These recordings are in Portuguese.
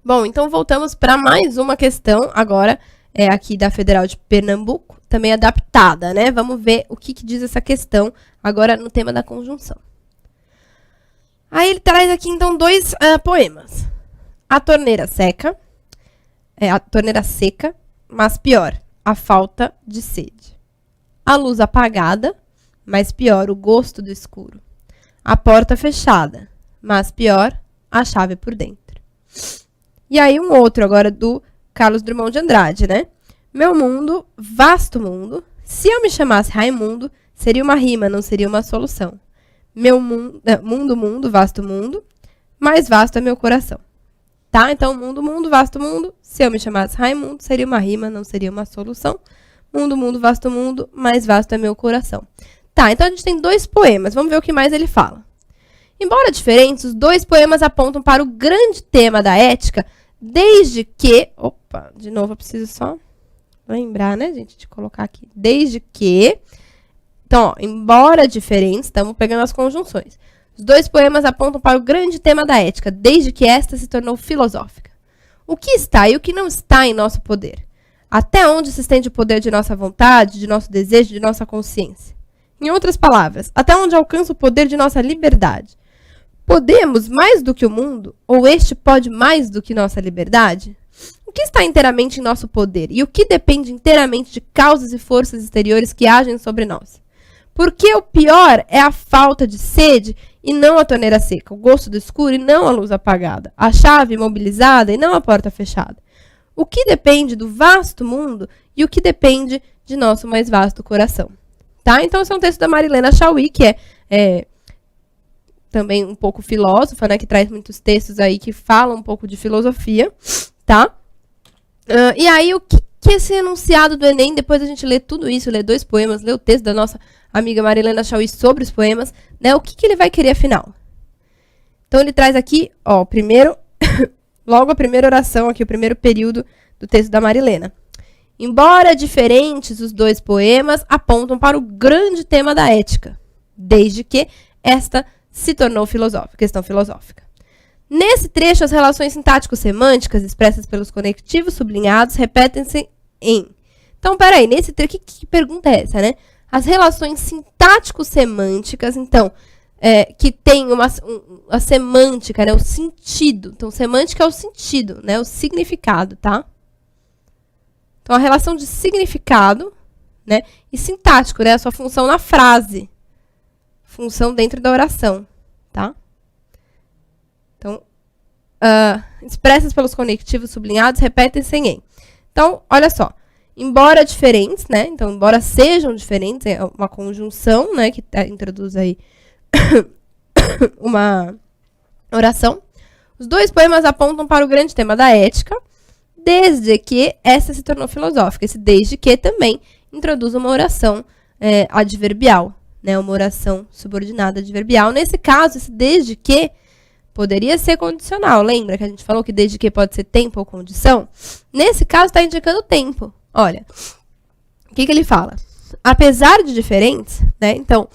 Bom, então voltamos para mais uma questão agora, aqui da Federal de Pernambuco, também adaptada, né? Vamos ver o que diz essa questão agora no tema da conjunção. Aí ele traz aqui, então, dois poemas. A torneira seca, mas pior, a falta de sede. A luz apagada, mas pior, o gosto do escuro. A porta fechada, mas pior, a chave por dentro. E aí um outro agora do Carlos Drummond de Andrade, né? Meu mundo, vasto mundo, se eu me chamasse Raimundo, seria uma rima, não seria uma solução. Meu mundo, vasto mundo, mais vasto é meu coração. Tá? Então, mundo, vasto mundo, se eu me chamasse Raimundo, seria uma rima, não seria uma solução. Mundo, vasto mundo, mais vasto é meu coração. Tá, então a gente tem dois poemas, vamos ver o que mais ele fala. Embora diferentes, os dois poemas apontam para o grande tema da ética, desde que... Opa, de novo eu preciso só lembrar, né, gente, de colocar aqui. Desde que... Então, ó, embora diferentes, estamos pegando as conjunções. Os dois poemas apontam para o grande tema da ética, desde que esta se tornou filosófica. O que está e o que não está em nosso poder? Até onde se estende o poder de nossa vontade, de nosso desejo, de nossa consciência? Em outras palavras, até onde alcança o poder de nossa liberdade? Podemos mais do que o mundo? Ou este pode mais do que nossa liberdade? O que está inteiramente em nosso poder? E o que depende inteiramente de causas e forças exteriores que agem sobre nós? Porque o pior é a falta de sede e não a torneira seca, o gosto do escuro e não a luz apagada, a chave imobilizada e não a porta fechada. O que depende do vasto mundo e o que depende de nosso mais vasto coração. Tá? Então, esse é um texto da Marilena Chauí, que é também um pouco filósofa, né, que traz muitos textos aí que falam um pouco de filosofia. Tá? E aí, o que esse enunciado do Enem, depois a gente lê tudo isso, lê dois poemas, lê o texto da nossa amiga Marilena Chauí sobre os poemas, né? O que ele vai querer, afinal? Então, ele traz aqui, ó, primeiro, logo a primeira oração aqui, o primeiro período do texto da Marilena. Embora diferentes, os dois poemas apontam para o grande tema da ética, desde que esta se tornou filosófica, questão filosófica. Nesse trecho, as relações sintático-semânticas expressas pelos conectivos sublinhados repetem-se em... Então, peraí, nesse trecho, que pergunta é essa, né? As relações sintático-semânticas, então, que tem a semântica, né? O sentido. Então, semântica é o sentido, né? O significado, tá? Então, a relação de significado, né? E sintático, né? A sua função na frase. Função dentro da oração, tá? Então, expressas pelos conectivos sublinhados, repetem-se em. Então, olha só. Embora diferentes, né? Então, embora sejam diferentes, é uma conjunção, né? Que introduz aí uma oração. Os dois poemas apontam para o grande tema da ética, desde que essa se tornou filosófica. Esse desde que também introduz uma oração adverbial, né? Uma oração subordinada adverbial. Nesse caso, esse desde que poderia ser condicional. Lembra que a gente falou que desde que pode ser tempo ou condição? Nesse caso, está indicando tempo. Olha, o que ele fala? Apesar de diferentes, né? Então,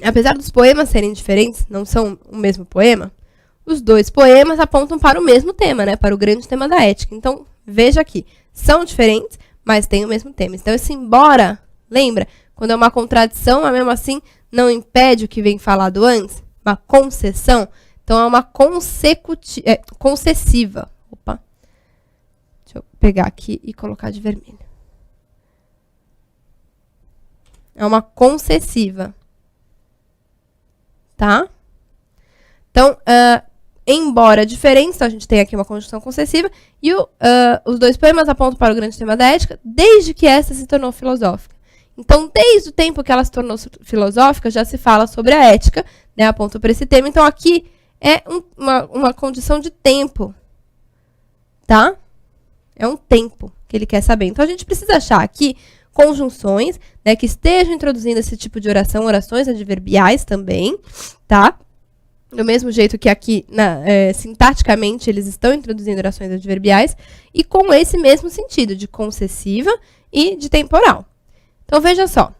apesar dos poemas serem diferentes, não são o mesmo poema, os dois poemas apontam para o mesmo tema, né? Para o grande tema da ética. Então, veja aqui, são diferentes, mas têm o mesmo tema. Então, esse embora, lembra? Quando é uma contradição, mas mesmo assim não impede o que vem falado antes, uma concessão. Então, é uma concessiva. Opa. Deixa eu pegar aqui e colocar de vermelho. É uma concessiva. Tá? Então, embora diferentes, então a gente tem aqui uma conjunção concessiva, e os dois poemas apontam para o grande tema da ética, desde que essa se tornou filosófica. Então, desde o tempo que ela se tornou filosófica, já se fala sobre a ética, né? Aponta para esse tema. Então, aqui é uma condição de tempo, tá? É um tempo que ele quer saber. Então, a gente precisa achar aqui conjunções, né, que estejam introduzindo esse tipo de oração, orações adverbiais também, tá? Do mesmo jeito que aqui, sintaticamente, eles estão introduzindo orações adverbiais, e com esse mesmo sentido, de concessiva e de temporal. Então, veja só.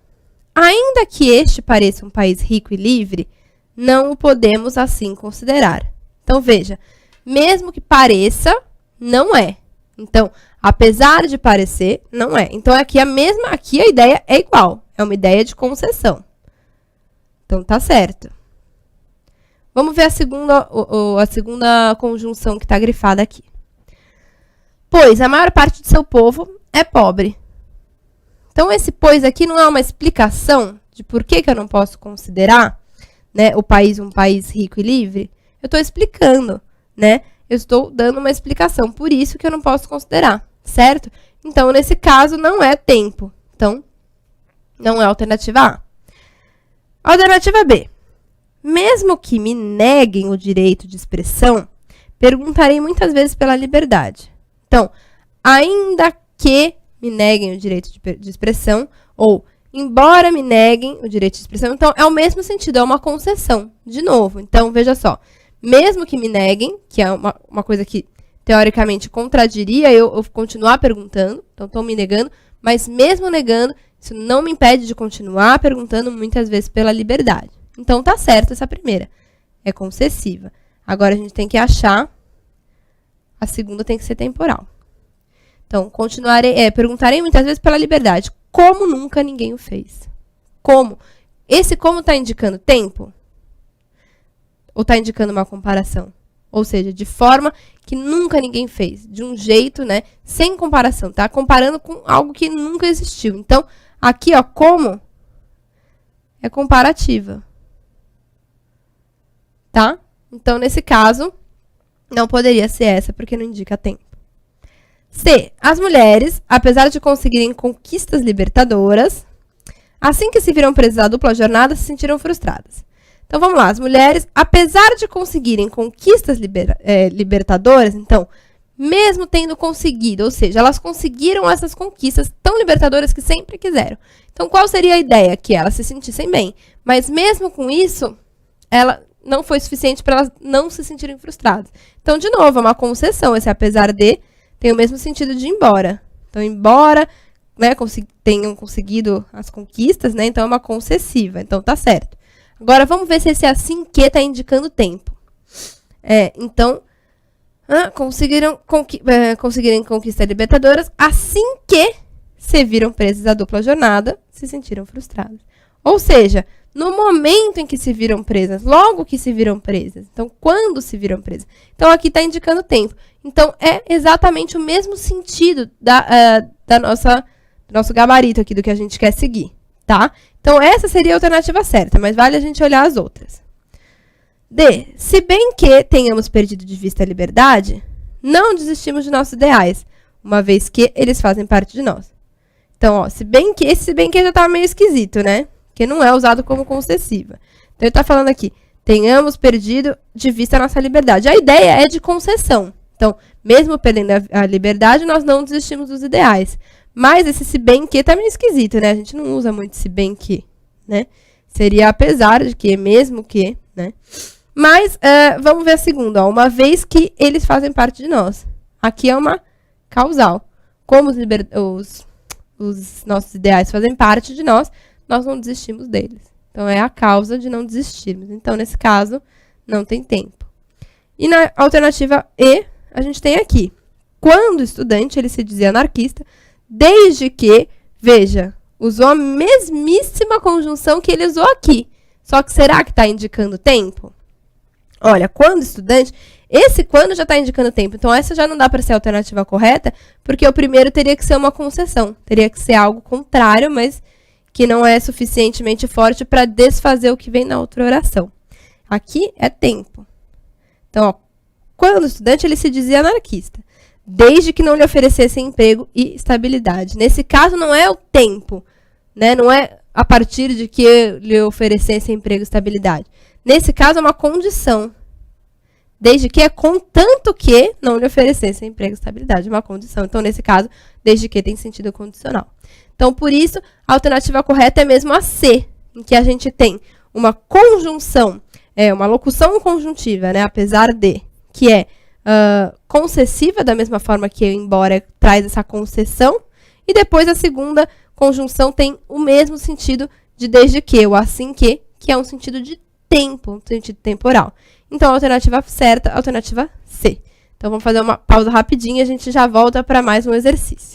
Ainda que este pareça um país rico e livre, não o podemos assim considerar. Então, veja, Mesmo que pareça, não é. Então, apesar de parecer, não é. Então, aqui a ideia é igual. É uma ideia de concessão. Então, tá certo. Vamos ver a segunda conjunção que está grifada aqui. Pois a maior parte de seu povo é pobre. Então, esse pois aqui não é uma explicação de por que eu não posso considerar, né, o país um país rico e livre. Eu estou explicando, né? Eu estou dando uma explicação, por isso que eu não posso considerar, certo? Então, nesse caso, não é tempo. Então, não é a alternativa A. Alternativa B. Mesmo que me neguem o direito de expressão, perguntarei muitas vezes pela liberdade. Então, ainda que me neguem o direito de expressão, ou embora me neguem o direito de expressão, então é o mesmo sentido, é uma concessão, de novo. Então, veja só, mesmo que me neguem, que é uma coisa que teoricamente contradiria eu continuar perguntando, então estão me negando, mas mesmo negando, isso não me impede de continuar perguntando muitas vezes pela liberdade. Então, tá certo essa primeira, é concessiva. Agora, a gente tem que achar, a segunda tem que ser temporal. Então, perguntarei muitas vezes pela liberdade, como nunca ninguém o fez. Como? Esse como está indicando tempo? Ou está indicando uma comparação? Ou seja, de forma que nunca ninguém fez. De um jeito, né, sem comparação. Tá comparando com algo que nunca existiu. Então, aqui, ó, como é comparativa. Tá? Então, nesse caso, não poderia ser essa, porque não indica tempo. C. As mulheres, apesar de conseguirem conquistas libertadoras, assim que se viram presas à dupla jornada, se sentiram frustradas. Então, vamos lá. As mulheres, apesar de conseguirem conquistas libertadoras, então, mesmo tendo conseguido, ou seja, elas conseguiram essas conquistas tão libertadoras que sempre quiseram. Então, qual seria a ideia? Que elas se sentissem bem. Mas, mesmo com isso, ela não foi suficiente para elas não se sentirem frustradas. Então, de novo, é uma concessão. Esse apesar de tem o mesmo sentido de embora. Então, embora, né, tenham conseguido as conquistas, né, então é uma concessiva. Então, tá certo. Agora, vamos ver se esse assim que está indicando tempo. Então, conseguirem conquistas libertadoras assim que se viram presas à dupla jornada, se sentiram frustradas. Ou seja, no momento em que se viram presas, logo que se viram presas. Então, quando se viram presas. Então, aqui está indicando tempo. Então, é exatamente o mesmo sentido do nosso gabarito aqui, do que a gente quer seguir, tá? Então, essa seria a alternativa certa, mas vale a gente olhar as outras. D. Se bem que tenhamos perdido de vista a liberdade, não desistimos de nossos ideais, uma vez que eles fazem parte de nós. Então, ó, se bem que já está meio esquisito, né? Que não é usado como concessiva. Então, ele está falando aqui, tenhamos perdido de vista a nossa liberdade. A ideia é de concessão. Então, mesmo perdendo a liberdade, nós não desistimos dos ideais. Mas esse se bem que tá meio esquisito, né? A gente não usa muito se bem que, né? Seria apesar de que, mesmo que, né? Mas, vamos ver a segunda, ó. Uma vez que eles fazem parte de nós. Aqui é uma causal. Como os nossos ideais fazem parte de nós, nós não desistimos deles. Então, é a causa de não desistirmos. Então, nesse caso, não tem tempo. E na alternativa E, a gente tem aqui. Quando o estudante, ele se dizia anarquista, desde que, veja, usou a mesmíssima conjunção que ele usou aqui. Só que será que está indicando tempo? Olha, quando estudante, esse quando já está indicando tempo. Então, essa já não dá para ser a alternativa correta, porque o primeiro teria que ser uma concessão. Teria que ser algo contrário, mas que não é suficientemente forte para desfazer o que vem na outra oração. Aqui é tempo. Então, ó, quando o estudante, ele se dizia anarquista, desde que não lhe oferecessem emprego e estabilidade. Nesse caso, não é o tempo, né? Não é a partir de que lhe oferecessem emprego e estabilidade. Nesse caso, é uma condição. Desde que é contanto que não lhe oferecessem emprego e estabilidade. Uma condição. Então, nesse caso, desde que tem sentido condicional. Então, por isso, a alternativa correta é mesmo a C, em que a gente tem uma conjunção, uma locução conjuntiva, né? Apesar de, que é concessiva, da mesma forma que embora traz essa concessão. E depois a segunda conjunção tem o mesmo sentido de desde que, ou assim que é um sentido de tempo, um sentido temporal. Então, a alternativa certa, a alternativa C. Então, vamos fazer uma pausa rapidinha e a gente já volta para mais um exercício.